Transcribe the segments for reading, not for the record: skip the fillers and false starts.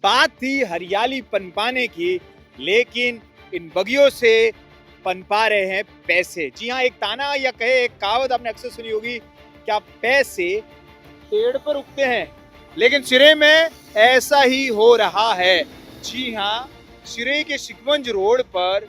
बात थी हरियाली पनपाने की, लेकिन इन बगियों से पनपा रहे हैं पैसे। जी हाँ, एक ताना या कहे एक कहावत आपने अक्सर सुनी होगी, क्या पैसे पेड़ पर उगते हैं, लेकिन सिरे में ऐसा ही हो रहा है। जी हाँ, सिरे के शिकवंज रोड पर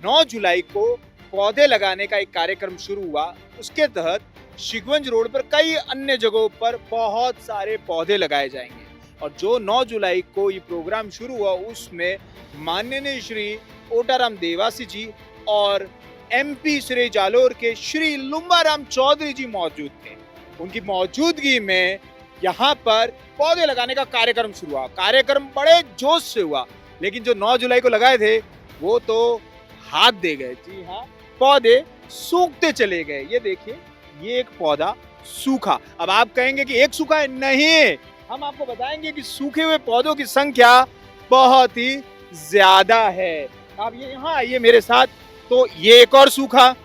9 जुलाई को पौधे लगाने का एक कार्यक्रम शुरू हुआ। उसके तहत शिकवंज रोड पर कई अन्य जगहों पर बहुत सारे पौधे लगाए जाएंगे। और जो 9 जुलाई को ये प्रोग्राम शुरू हुआ, उसमें माननीय श्री ओटाराम देवासी जी और एमपी श्री जालोर के श्री लुम्बाराम चौधरी जी मौजूद थे। उनकी मौजूदगी में यहाँ पर पौधे लगाने का कार्यक्रम शुरू हुआ। कार्यक्रम बड़े जोश से हुआ, लेकिन जो 9 जुलाई को लगाए थे वो तो हाथ दे गए। जी हाँ, पौधे सूखते चले गए। ये देखिए, ये एक पौधा सूखा। अब आप कहेंगे कि एक सूखा है, नहीं, हम आपको बताएंगे कि सूखे हुए पौधों की संख्या बहुत ही ज्यादा है। आप ये यहाँ आइए मेरे साथ, तो ये एक और सूखा,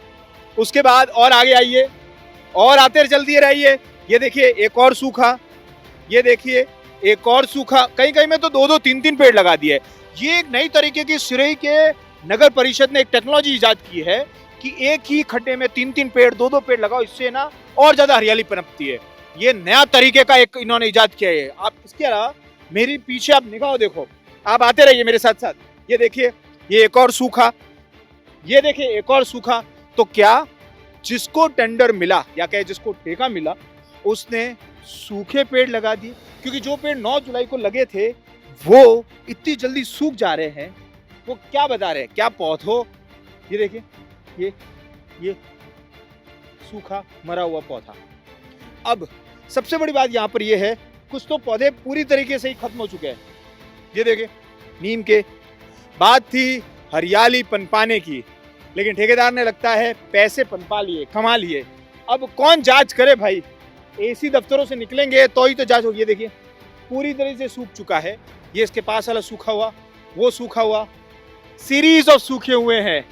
उसके बाद और आगे आइए और आते जल्दी रहिए, ये देखिए एक और सूखा, ये देखिए एक और सूखा। कहीं कहीं में तो 2-2, 3-3 पेड़ लगा दिए। ये एक नई तरीके की सिरई के नगर परिषद ने एक टेक्नोलॉजी इजाद की है कि एक ही खड्डे में 3-3 पेड़, 2-2 पेड़ लगाओ, इससे ना और ज्यादा हरियाली पनपती है। ये नया तरीके का एक इन्होंने इजाद किया है। आप इसके अलावा मेरी पीछे आप निगाह देखो, आप आते रहिए मेरे साथ साथ। ये देखिए, ये एक और सूखा, ये देखिए एक और सूखा। तो क्या जिसको टेंडर मिला या कहे जिसको ठेका मिला, उसने सूखे पेड़ लगा दिए, क्योंकि जो पेड़ 9 जुलाई को लगे थे वो इतनी जल्दी सूख जा रहे हैं। वो क्या बता रहे हैं, क्या पौधों, ये देखिए, ये सूखा मरा हुआ पौधा। अब सबसे बड़ी बात यहाँ पर ये है, कुछ तो पौधे पूरी तरीके से ही खत्म हो चुके हैं। ये देखिए, नीम के। बात थी हरियाली पनपाने की, लेकिन ठेकेदार ने लगता है पैसे पनपा लिए, कमा लिए। अब कौन जांच करे भाई, एसी दफ्तरों से निकलेंगे तो ही तो जांच होगी। ये देखिए, पूरी तरह से सूख चुका है। ये इसके पास वाला सूखा हुआ, वो सूखा हुआ, सीरीज ऑफ सूखे हुए हैं।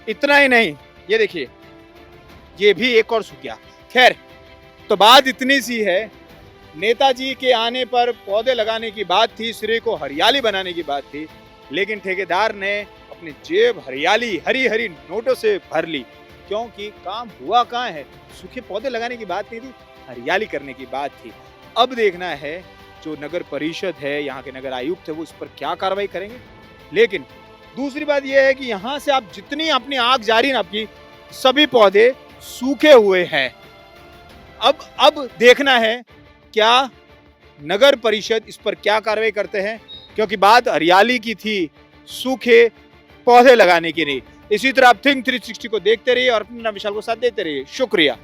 इतना ही नहीं, ये देखिए, ये भी एक और सूख गया। खैर, तो बात इतनी सी है, नेताजी के आने पर पौधे लगाने की बात थी, सिरे को हरियाली बनाने की बात थी, लेकिन ठेकेदार ने अपनी जेब हरियाली हरी हरी नोटों से भर ली। क्योंकि काम हुआ कहाँ है, सूखे पौधे लगाने की बात नहीं थी, हरियाली करने की बात थी। अब देखना है जो नगर परिषद है, यहाँ के नगर आयुक्त है, वो इस पर क्या कार्रवाई करेंगे। लेकिन दूसरी बात यह है कि यहाँ से आप जितनी अपनी आग जारी ना, आपकी सभी पौधे सूखे हुए हैं। अब देखना है क्या नगर परिषद इस पर क्या कार्रवाई करते हैं, क्योंकि बात हरियाली की थी, सूखे पौधे लगाने की नहीं। इसी तरह आप थिंक 360 को देखते रहिए और अपने विशाल को साथ देते रहिए। शुक्रिया।